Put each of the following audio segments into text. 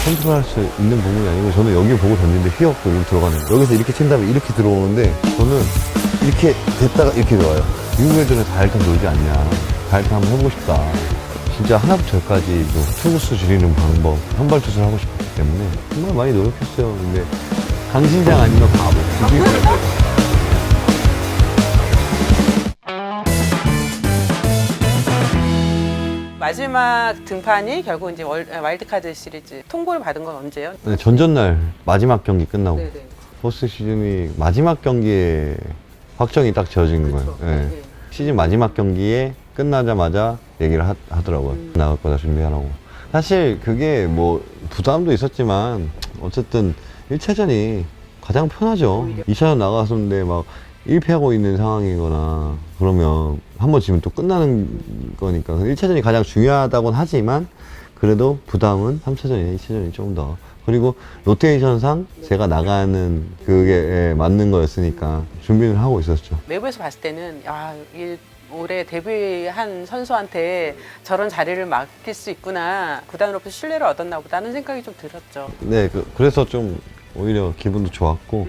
컨트롤할 수 있는 부분이 아니고 저는 여기 보고 던지는데 휘었고 여기 들어가는 거예요. 여기서 이렇게 친 다음에 이렇게 들어오는데 저는 이렇게 됐다가 이렇게 들어와요. 미국 애들은 다 이렇게 놀지 않냐. 다 이렇게 한번 해보고 싶다. 진짜 하나부터 열까지 투구수 줄이는 방법, 선발 투수를 하고 싶었기 때문에 정말 많이 노력했어요. 근데 강신장 아니면 바보. 마지막 등판이 결국 이제 와일드카드 시리즈 통보를 받은 건 언제요? 네, 전전날 마지막 경기 끝나고 네네. 포스트 시즌이 마지막 경기에 확정이 딱 지어진 거예요. 네. 네. 시즌 마지막 경기에 끝나자마자 얘기를 하더라고요. 나갈 거다 준비하라고. 사실 그게 뭐 부담도 있었지만 어쨌든 1차전이 가장 편하죠. 2차전 나갔었는데 막 1패하고 있는 상황이거나 그러면 한 번 지면 또 끝나는 거니까 1차전이 가장 중요하다고는 하지만 그래도 부담은 3차전이나 2차전이 조금 더. 그리고 로테이션상 제가 나가는 그게 맞는 거였으니까 준비를 하고 있었죠. 외부에서 봤을 때는 올해 데뷔한 선수한테 저런 자리를 맡길 수 있구나, 구단으로부터 신뢰를 얻었나 보다는 생각이 좀 들었죠. 네, 그래서 좀 오히려 기분도 좋았고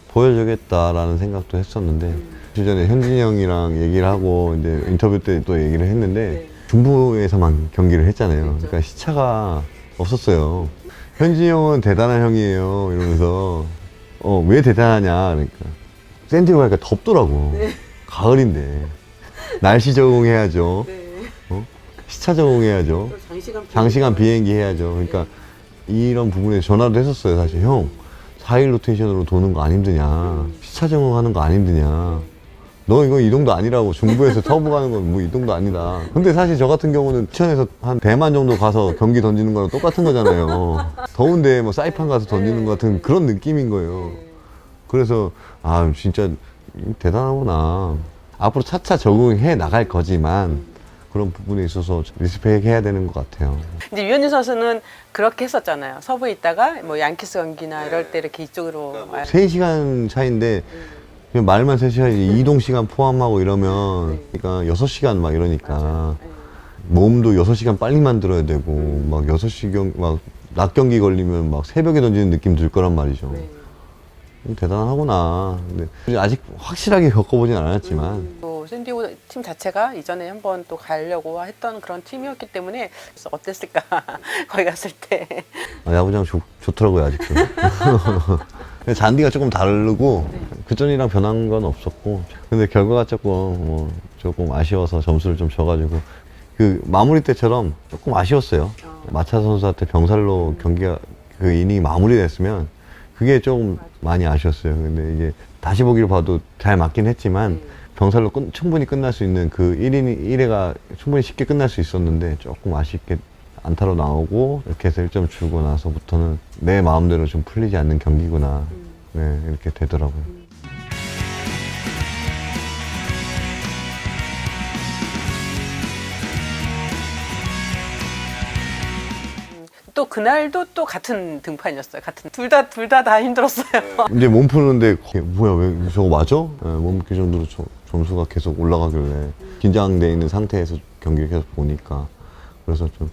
보여주겠다라는 생각도 했었는데 주전에 현진이 형이랑 얘기를 하고 이제 인터뷰 때 또 얘기를 했는데 중부에서만 경기를 했잖아요. 그러니까 시차가 없었어요. 현진이 형은 대단한 형이에요 이러면서 왜 대단하냐 그러니까 샌디에고 가니까 덥더라고. 가을인데 날씨 적응해야죠. 시차 적응해야죠. 장시간 비행기 해야죠. 그러니까 이런 부분에 전화도 했었어요. 사실 형 4일 로테이션으로 도는 거 안 힘드냐, 시차 적응하는 거 안 힘드냐, 너 이거 이동도 아니라고. 중부에서 서부 가는 건 뭐 이동도 아니다. 근데 사실 저 같은 경우는 시천에서 한 대만 정도 가서 경기 던지는 거랑 똑같은 거잖아요. 더운데 뭐 사이판 가서 던지는 것 같은 그런 느낌인 거예요. 그래서 진짜 대단하구나. 앞으로 차차 적응해 나갈 거지만 그런 부분에 있어서 리스펙 해야 되는 것 같아요. 이제 유현진 선수는 그렇게 했었잖아요. 서부에 있다가 뭐 양키스 경기나 이럴 때 이렇게 이쪽으로 3시간 차인데 그냥 말만 3시간이지 이동 시간 포함하고 이러면 그러니까 6시간 막 이러니까 몸도 6시간 빨리 만들어야 되고 막 6시 낮 경기 걸리면 막 새벽에 던지는 느낌 들 거란 말이죠. 대단하구나. 근데 아직 확실하게 겪어보진 않았지만 또 샌디에고 팀 자체가 이전에 한번 또 가려고 했던 그런 팀이었기 때문에 그래서 어땠을까 거기 갔을 때. 야구장 좋더라고요 아직도. 근데 잔디가 조금 다르고 그전이랑 변한 건 없었고 근데 결과가 조금 아쉬워서 점수를 좀 줘가지고 그 마무리 때처럼 조금 아쉬웠어요. 마차 선수한테 병살로 경기가 그 이닝이 마무리됐으면 그게 좀 많이 아쉬웠어요. 근데 이게 다시 보기를 봐도 잘 맞긴 했지만 병살로 충분히 끝날 수 있는 그 1회가 충분히 쉽게 끝날 수 있었는데 조금 아쉽게 안타로 나오고 이렇게 해서 1점 주고 나서부터는 내 마음대로 좀 풀리지 않는 경기구나. 네, 이렇게 되더라고요. 또 그날도 또 같은 등판이었어요. 둘 다 힘들었어요. 이제 몸 푸는데 뭐야 왜 저거 맞아? 네, 몸 그 정도로 점수가 계속 올라가길래 긴장돼 있는 상태에서 경기를 계속 보니까 그래서 좀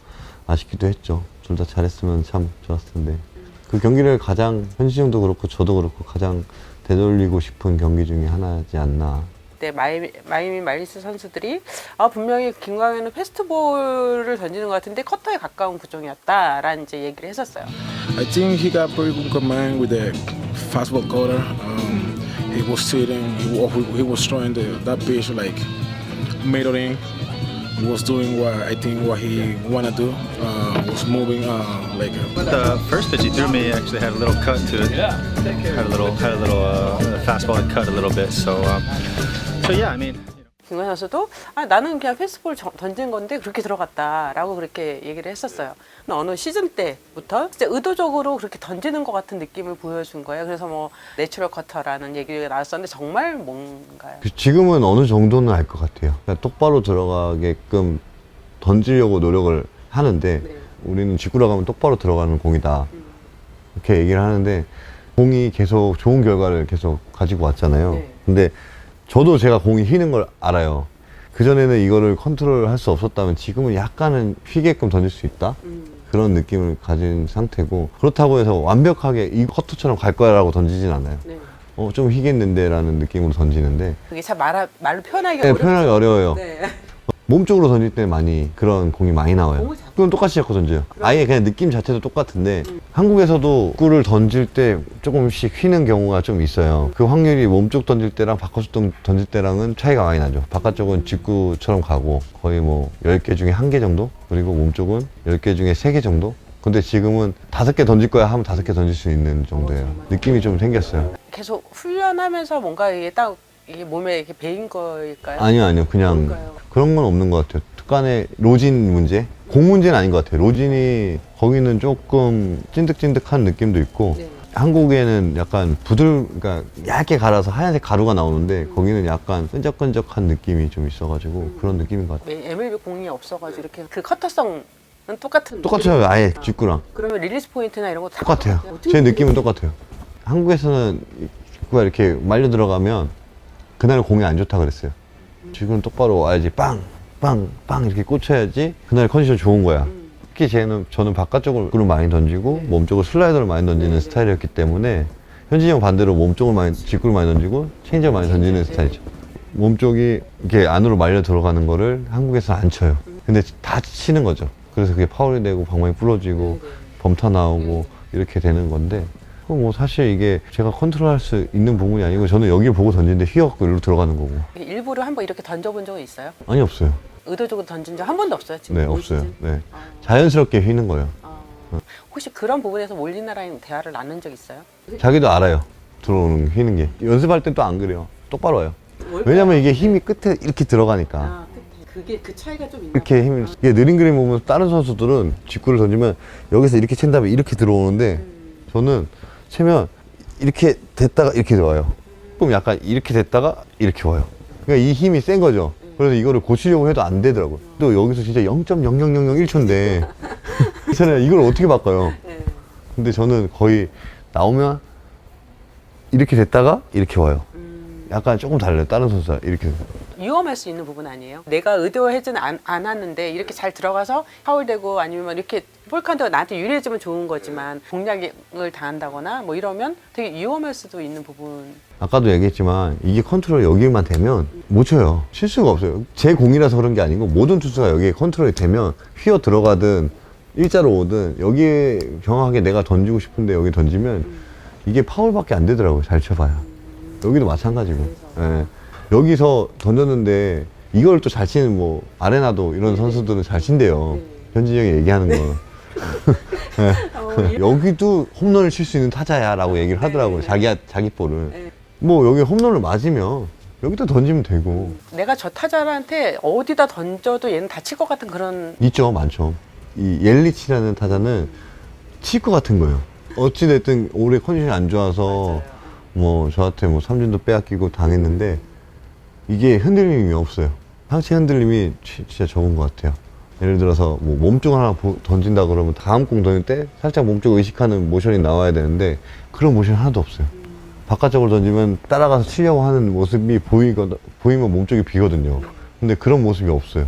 아쉽기도 했죠. 둘 다 잘했으면 참 좋았을 텐데 그 경기를 가장 현지 형도 그렇고 저도 그렇고 가장 되돌리고 싶은 경기 중에 하나지 않나. 그때 마이애미 말린스 선수들이 분명히 김광현은 패스트볼을 던지는 것 같은데 커터에 가까운 구종이었다라는 이제 얘기를 했었어요. I think he got pretty good command with the fastball cutter. He was sitting, he was throwing that pitch like metering. He was doing what he wanted to do. Was moving like. The first pitch he threw me actually had a little cut to it. Had a little fastball had cut a little bit. So yeah, I mean. 김광현 선수도 나는 그냥 패스트볼 던진 건데 그렇게 들어갔다라고 그렇게 얘기를 했었어요. 어느 시즌 때부터 진짜 의도적으로 그렇게 던지는 것 같은 느낌을 보여준 거예요. 그래서 뭐 내추럴 커터라는 얘기가 나왔었는데 정말 뭔가요? 지금은 어느 정도는 알 것 같아요. 그러니까 똑바로 들어가게끔 던지려고 노력을 하는데 우리는 직구로 가면 똑바로 들어가는 공이다 이렇게 얘기를 하는데 공이 계속 좋은 결과를 계속 가지고 왔잖아요. 근데 저도 제가 공이 휘는 걸 알아요. 그전에는 이거를 컨트롤 할 수 없었다면 지금은 약간은 휘게끔 던질 수 있다? 그런 느낌을 가진 상태고, 그렇다고 해서 완벽하게 이 커터처럼 갈 거야라고 던지진 않아요. 네. 좀 휘겠는데 라는 느낌으로 던지는데, 그게 참 말로 표현하기가 네, 어렵죠. 표현하기 어려워요. 네. 몸쪽으로 던질 때 많이 그런 공이 많이 나와요. 공을 잡고. 그건 똑같이 잡고 던져요. 아예 그냥 느낌 자체도 똑같은데, 한국에서도 축구를 던질 때 조금씩 휘는 경우가 좀 있어요. 그 확률이 몸쪽 던질 때랑 바깥쪽 던질 때랑은 차이가 많이 나죠. 바깥쪽은 직구처럼 가고 거의 뭐 10개 중에 1개 정도? 그리고 몸쪽은 10개 중에 3개 정도? 근데 지금은 5개 던질 거야 하면 5개 던질 수 있는 정도예요. 느낌이 좀 생겼어요. 계속 훈련하면서 뭔가 이게 딱 이게 몸에 이렇게 배인 거일까요? 아니요. 그냥 그런가요? 그런 건 없는 것 같아요. 특간의 로진 문제? 공 문제는 아닌 것 같아요. 로진이 거기는 조금 찐득찐득한 느낌도 있고, 네. 한국에는 약간 그러니까 얇게 갈아서 하얀색 가루가 나오는데, 거기는 약간 끈적끈적한 느낌이 좀 있어가지고 그런 느낌인 것 같아요. MLB 공이 없어가지고 이렇게 그 커터성은 똑같은. 똑같아요. 아예 직구랑 그러면 릴리스 포인트나 이런 거 다 똑같아요. 어떻게 제 느낌은 똑같아요. 한국에서는 직구가 이렇게 말려 들어가면 그날 공이 안 좋다 그랬어요. 지금 똑바로 와야지, 빵 이렇게 꽂혀야지 그날 컨디션 좋은 거야. 특히 저는 바깥쪽으로 많이 던지고 몸쪽으로 슬라이더를 많이 던지는 스타일이었기 때문에, 현진이 형 반대로 몸쪽을 직구를 많이 던지고 체인지를 많이 던지는 스타일이죠. 몸쪽이 이렇게 안으로 말려 들어가는 거를 한국에서는 안 쳐요. 근데 다 치는 거죠. 그래서 그게 파울이 되고 방망이 부러지고 범타 나오고 이렇게 되는 건데, 뭐 사실 이게 제가 컨트롤할 수 있는 부분이 아니고, 저는 여기를 보고 던지는데 휘어갖고 일로 들어가는 거고. 일부러 한번 이렇게 던져본 적은 있어요? 아니, 없어요. 의도적으로 던진 적 한 번도 없어요? 지금 네, 올 없어요. 시즌? 네. 자연스럽게 휘는 거예요. 혹시 그런 부분에서 몰리나랑 대화를 나눈 적 있어요? 자기도 알아요. 들어오는 휘는 게. 연습할 땐 또 안 그래요. 똑바로 와요. 왜냐면 이게 힘이 끝에 이렇게 들어가니까. 그게 그 차이가 좀 있나? 이렇게 힘이, 이게 느린 그림 보면 다른 선수들은 직구를 던지면 여기서 이렇게 친 다음에 이렇게 들어오는데, 저는 치면 이렇게 됐다가 이렇게 와요. 그럼 약간 이렇게 됐다가 이렇게 와요. 그러니까 이 힘이 센 거죠. 그래서 이거를 고치려고 해도 안 되더라고요. 또 여기서 진짜 0.0001초인데 괜찮아요. 이걸 어떻게 바꿔요? 네. 근데 저는 거의 나오면 이렇게 됐다가 이렇게 와요. 약간 조금 달라요. 다른 선수와 이렇게. 위험할 수 있는 부분 아니에요? 내가 의도하지는 않았는데 이렇게 잘 들어가서 파울되고 아니면 이렇게 볼카운트가 나한테 유리해지면 좋은 거지만 공략을 당한다거나 뭐 이러면 되게 위험할 수도 있는 부분. 아까도 얘기했지만 이게 컨트롤 여기만 되면 못 쳐요. 칠 수가 없어요. 제 공이라서 그런 게 아니고, 모든 투수가 여기에 컨트롤이 되면 휘어 들어가든 일자로 오든 여기에 정확하게 내가 던지고 싶은데 여기 던지면 이게 파울밖에 안 되더라고요. 잘 쳐봐요. 여기도 마찬가지고. 예. 여기서 던졌는데 이걸 또 잘 치는 뭐 아레나도 이런 선수들은 잘 친대요. 현진이 형이 얘기하는 거. 예. 여기도 홈런을 칠 수 있는 타자야 라고 얘기를 하더라고요. 자기 볼을. 뭐 여기 홈런을 맞으면 여기다 던지면 되고. 내가 저 타자한테 어디다 던져도 얘는 다칠 것 같은 그런. 있죠. 많죠. 이 옐리치라는 타자는 칠 것 같은 거예요. 어찌됐든 올해 컨디션이 안 좋아서 뭐 저한테 뭐 삼진도 빼앗기고 당했는데, 이게 흔들림이 없어요. 상체 흔들림이 진짜 적은 것 같아요. 예를 들어서 뭐 몸쪽 하나 던진다 그러면 다음 공 던질 때 살짝 몸쪽 의식하는 모션이 나와야 되는데, 그런 모션이 하나도 없어요. 바깥쪽으로 던지면 따라가서 치려고 하는 모습이 보이면 몸쪽이 비거든요. 근데 그런 모습이 없어요.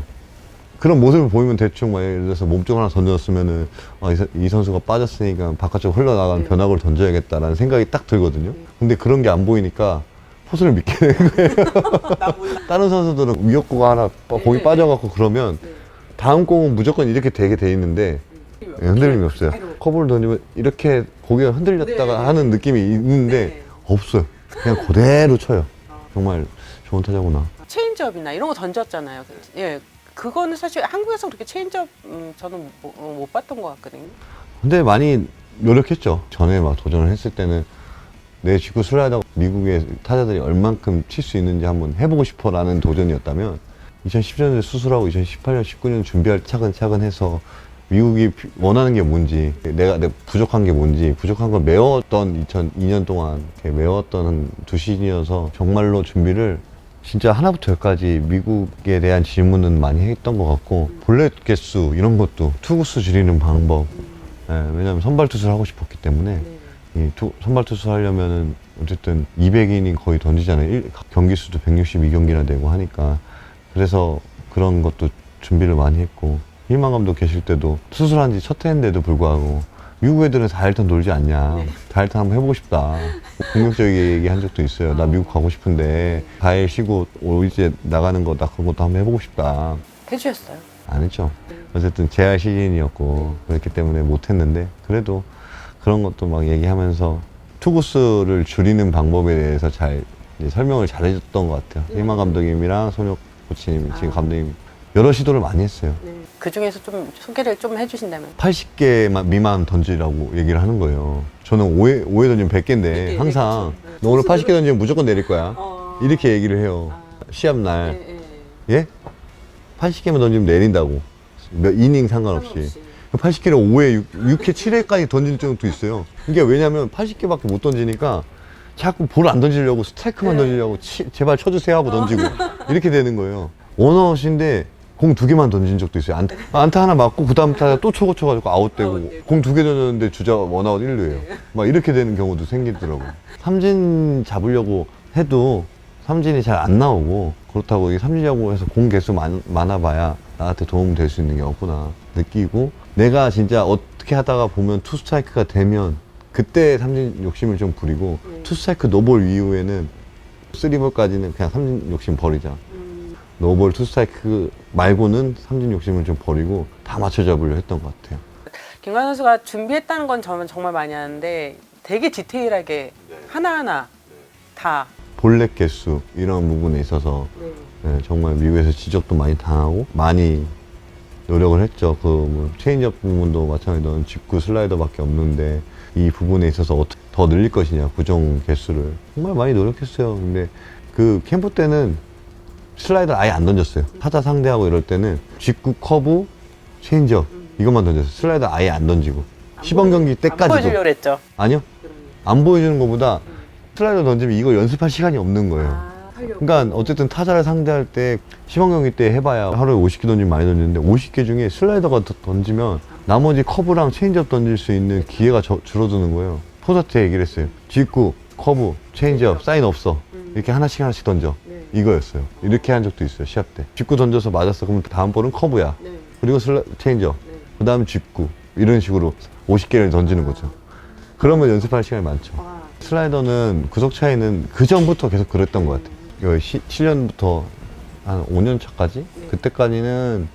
그런 모습을 보이면 대충 막 예를 들어서 몸쪽 하나 던졌으면은 이 선수가 빠졌으니까 바깥쪽 흘러나가는 변화구를 던져야겠다라는 생각이 딱 들거든요. 근데 그런 게 안 보이니까 포수를 믿게 되는 거예요. 다른 선수들은 위협구가 하나 공이 빠져갖고 그러면 다음 공은 무조건 이렇게 되게 돼 있는데 흔들림이 없어요. 커브를 던지면 이렇게 고개가 흔들렸다가 하는 느낌이 있는데 없어요. 그냥 그대로 쳐요. 정말 좋은 타자구나. 체인지업이나 이런 거 던졌잖아요. 예. 그거는 사실 한국에서 그렇게 체인지업 저는 못 봤던 것 같거든요. 근데 많이 노력했죠. 전에 막 도전을 했을 때는 내 직구 슬라이더 미국의 타자들이 얼만큼 칠 수 있는지 한번 해보고 싶어 라는 도전이었다면, 2010년에 수술하고 2018년, 19년 준비할 차근차근 해서 미국이 원하는 게 뭔지, 내가 부족한 게 뭔지, 부족한 걸 메웠던 2002년 동안 메웠던 한 2시즌이어서 정말로 준비를 진짜 하나부터 열까지 미국에 대한 질문은 많이 했던 것 같고, 볼넷 개수 이런 것도, 투구수 줄이는 방법, 왜냐면 선발 투수를 하고 싶었기 때문에 선발 투수 하려면은 어쨌든 200이닝 거의 던지잖아요. 경기 수도 162경기나 되고 하니까. 그래서 그런 것도 준비를 많이 했고, 희망 감독 계실 때도 수술한 지 첫 해인데도 불구하고 미국 애들은 4일턴 놀지 않냐. 4일턴 한번 해보고 싶다. 공격적이게 얘기한 적도 있어요. 나 미국 가고 싶은데 4일 쉬고 이제 나가는 거 나 그런 것도 한번 해보고 싶다. 해주셨어요? 안 했죠. 어쨌든 재활 시즌이었고 그렇기 때문에 못 했는데 그래도 그런 것도 막 얘기하면서 투구수를 줄이는 방법에 대해서 잘 이제 설명을 잘 해줬던 것 같아요. 희망 감독님이랑 손혁 코치님, 지금 감독님 여러 시도를 많이 했어요. 그 중에서 좀 소개를 좀 해주신다면. 80개 미만 던지라고 얘기를 하는 거예요. 저는 5회 던지면 100개인데 항상 너 오늘 80개 던지면 무조건 내릴 거야. 이렇게 얘기를 해요. 시합 날. 예? 80개만 던지면 내린다고. 몇 이닝 상관없이. 80개를 5회, 6회, 7회까지 던질 적도 있어요. 이게 왜냐면 80개밖에 못 던지니까 자꾸 볼 안 던지려고 스트라이크만 던지려고 제발 쳐주세요 하고 던지고 이렇게 되는 거예요. 원아웃인데 공 2개만 던진 적도 있어요. 안타 하나 맞고 그 다음 타자 또 초고 쳐가지고 아웃되고 공 2개 던졌는데 주자 원아웃 1루예요. 막 이렇게 되는 경우도 생기더라고요. 삼진 잡으려고 해도 삼진이 잘 안 나오고 그렇다고 이 삼진이라고 해서 공 개수 많아봐야 나한테 도움 될 수 있는 게 없구나 느끼고 내가 진짜 어떻게 하다가 보면 투 스트라이크가 되면 그때 삼진 욕심을 좀 부리고 투 스트라이크 노볼 이후에는 3볼까지는 그냥 삼진 욕심 버리자. 노볼 투 스트라이크 말고는 삼진 욕심을 좀 버리고 다 맞춰 잡으려 했던 것 같아요. 김광현 선수가 준비했다는 건 저는 정말 많이 하는데 되게 디테일하게 하나하나 다 볼넷 개수 이런 부분에 있어서 네, 정말 미국에서 지적도 많이 당하고 많이 노력을 했죠. 뭐 체인지업 부분도 마찬가지로 직구 슬라이더밖에 없는데 이 부분에 있어서 어떻게 더 늘릴 것이냐 구종 개수를 정말 많이 노력했어요. 근데 그 캠프 때는 슬라이더를 아예 안 던졌어요. 타자 상대하고 이럴 때는 직구, 커브, 체인지업 이것만 던졌어요. 슬라이더 아예 안 던지고 시범 경기 안 때까지도 보여주려고 했죠. 아니요. 안 보여주는 것보다 슬라이더 던지면 이걸 연습할 시간이 없는 거예요. 그러니까 어쨌든 타자를 상대할 때 시범 경기 때 해봐야 하루에 50개 던지면 많이 던지는데 50개 중에 슬라이더가 던지면 나머지 커브랑 체인지업 던질 수 있는 기회가 줄어드는 거예요. 포사트 얘기를 했어요. 직구, 커브, 체인지업 사인 없어. 이렇게 하나씩 던져. 이거였어요. 이렇게 한 적도 있어요. 시합 때. 직구 던져서 맞았어. 그러면 다음 볼은 커브야. 그리고 체인지업. 그 다음 직구. 이런 식으로 50개를 던지는 거죠. 그러면 연습할 시간이 많죠. 슬라이더는 구속 차이는 그 전부터 계속 그랬던 것 같아요. 7년부터 한 5년 차까지? 그때까지는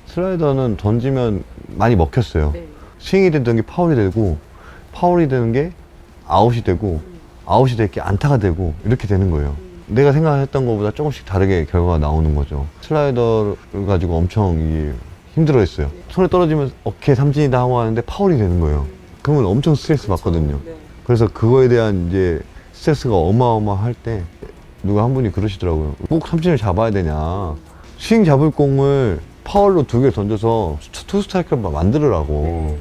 슬라이더는 던지면 많이 먹혔어요. 스윙이 되던 게 파울이 되고, 파울이 되는 게 아웃이 되고, 아웃이 될 게 안타가 되고, 이렇게 되는 거예요. 내가 생각했던 것보다 조금씩 다르게 결과가 나오는 거죠. 슬라이더를 가지고 엄청 힘들어 했어요. 손에 떨어지면 어깨 삼진이다 하고 하는데 파울이 되는 거예요. 그러면 엄청 스트레스 받거든요. 그래서 그거에 대한 이제 스트레스가 어마어마할 때 누가 한 분이 그러시더라고요. 꼭 삼진을 잡아야 되냐. 스윙 잡을 공을 파울로 2개를 던져서 투 스트라이크를 만들으라고.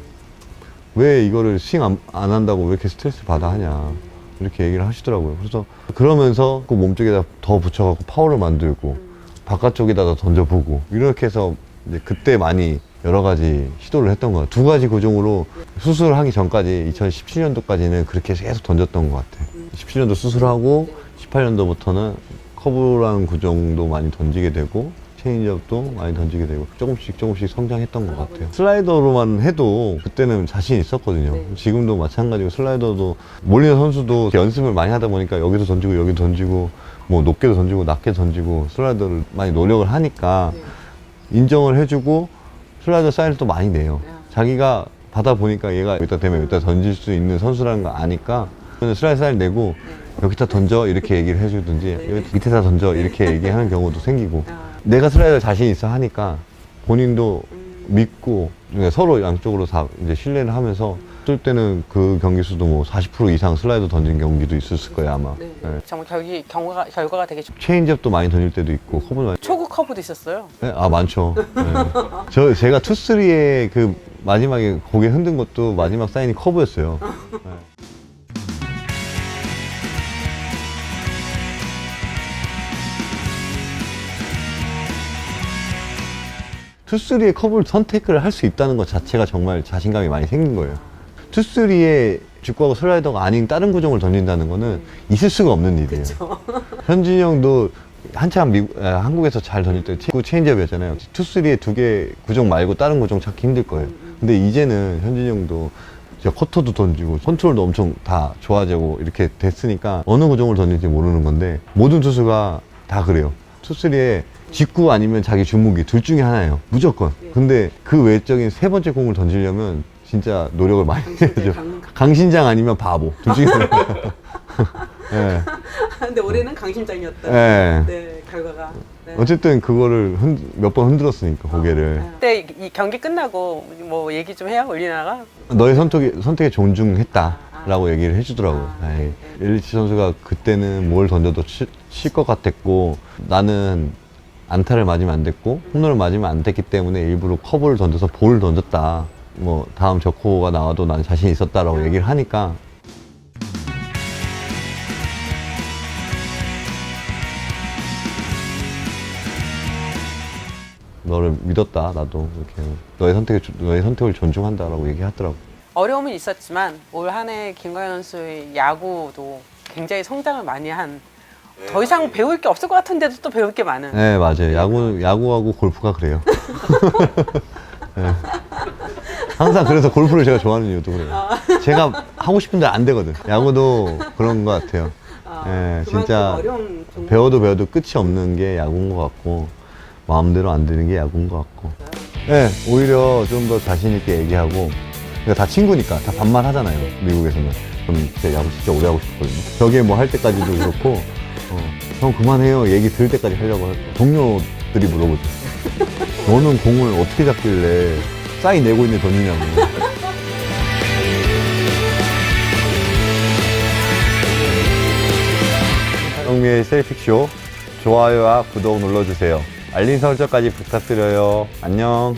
왜 이거를 스윙 안 한다고 왜 이렇게 스트레스 받아 하냐. 이렇게 얘기를 하시더라고요. 그래서 그러면서 그 몸쪽에다 더 붙여갖고 파울을 만들고 바깥쪽에다가 던져보고 이렇게 해서 이제 그때 많이 여러 가지 시도를 했던 것 같아요. 2가지 구종으로 수술을 하기 전까지 2017년도까지는 그렇게 계속 던졌던 것 같아요. 17년도 수술하고 18년도부터는 커브라는 구종도 많이 던지게 되고 체인지업도 많이 던지게 되고 조금씩 성장했던 것 같아요. 슬라이더로만 해도 그때는 자신 있었거든요. 지금도 마찬가지고 슬라이더도 몰리는 선수도 연습을 많이 하다 보니까 여기도 던지고 여기도 던지고 뭐 높게도 던지고 낮게 던지고 슬라이더를 많이 노력을 하니까 인정을 해주고 슬라이더 사인을 또 많이 내요. 자기가 받아보니까 얘가 여기다 대면 여기다 던질 수 있는 선수라는 거 아니까 슬라이더 사인을 내고 여기다 던져 이렇게 얘기를 해주든지 여기 밑에다 던져 이렇게 얘기하는 경우도 생기고 내가 슬라이더 자신 있어 하니까 본인도 믿고 서로 양쪽으로 다 이제 신뢰를 하면서 쓸 때는 그 경기 수도 뭐 40% 이상 슬라이더 던진 경기도 있었을 거예요 아마. 네. 정말 결과가 되게 체인지업도 많이 던질 때도 있고 커브도 많이. 초구 커브도 있었어요. 네? 아 많죠. 네. 제가 투쓰리의 그 마지막에 고개 흔든 것도 마지막 사인이 커브였어요. 네. 투쓰리의 커브를 선택을 할 수 있다는 것 자체가 정말 자신감이 많이 생긴 거예요. 투쓰리의 직구하고 슬라이더가 아닌 다른 구종을 던진다는 거는 있을 수가 없는 일이에요. 현진이 형도 한국에서 잘 던질 때 친구 체인지업이었잖아요. 투쓰리에 2개 구종 말고 다른 구종 찾기 힘들 거예요. 근데 이제는 현진이 형도 진짜 커터도 던지고 컨트롤도 엄청 다 좋아지고 이렇게 됐으니까 어느 구종을 던질지 모르는 건데 모든 투수가 다 그래요. 투쓰리에 직구 아니면 자기 주무기 둘 중에 하나예요. 무조건. 근데 그 외적인 세 번째 공을 던지려면 진짜 노력을 많이 해야죠. 강신장 아니면 바보. 둘 중에 하나. 네. 근데 올해는 강심장이었다. 네. 네, 결과가. 네. 어쨌든 그거를 몇 번 흔들었으니까 고개를. 그때 이 경기 끝나고 뭐 얘기 좀 해요, 올리나가? 너의 선택에 존중했다라고 얘기를 해주더라고요. 아이, 일리치 선수가 그때는 뭘 던져도 칠 것 같았고 나는 안타를 맞으면 안 됐고 홈런을 맞으면 안 됐기 때문에 일부러 커브를 던져서 볼을 던졌다. 뭐 다음 적호가 나와도 난 자신 있었다라고 얘기를 하니까 너를 믿었다. 나도 이렇게 너의 선택을 존중한다라고 얘기하더라고. 어려움은 있었지만 올 한 해 김광현 선수의 야구도 굉장히 성장을 많이 한. 더 이상 배울 게 없을 것 같은데도 또 배울 게 많은. 네, 맞아요. 야구하고 골프가 그래요. 네. 항상 그래서 골프를 제가 좋아하는 이유도 그래요. 제가 하고 싶은데 안 되거든. 야구도 그런 것 같아요. 네, 진짜 어려운 종목. 배워도 끝이 없는 게 야구인 것 같고 마음대로 안 되는 게 야구인 것 같고. 네, 오히려 좀 더 자신 있게 얘기하고 그러니까 다 친구니까 다 반말하잖아요. 미국에서는. 제 야구 진짜 오래 하고 싶거든요. 벽에 뭐 할 때까지도 그렇고 형 그만해요 얘기 들을 때까지 하려고 할 거예요. 동료들이 물어보죠. 너는 공을 어떻게 잡길래 사인 내고 있는 던지냐고. 형미의 셀픽쇼 좋아요와 구독 눌러주세요. 알림 설정까지 부탁드려요. 안녕.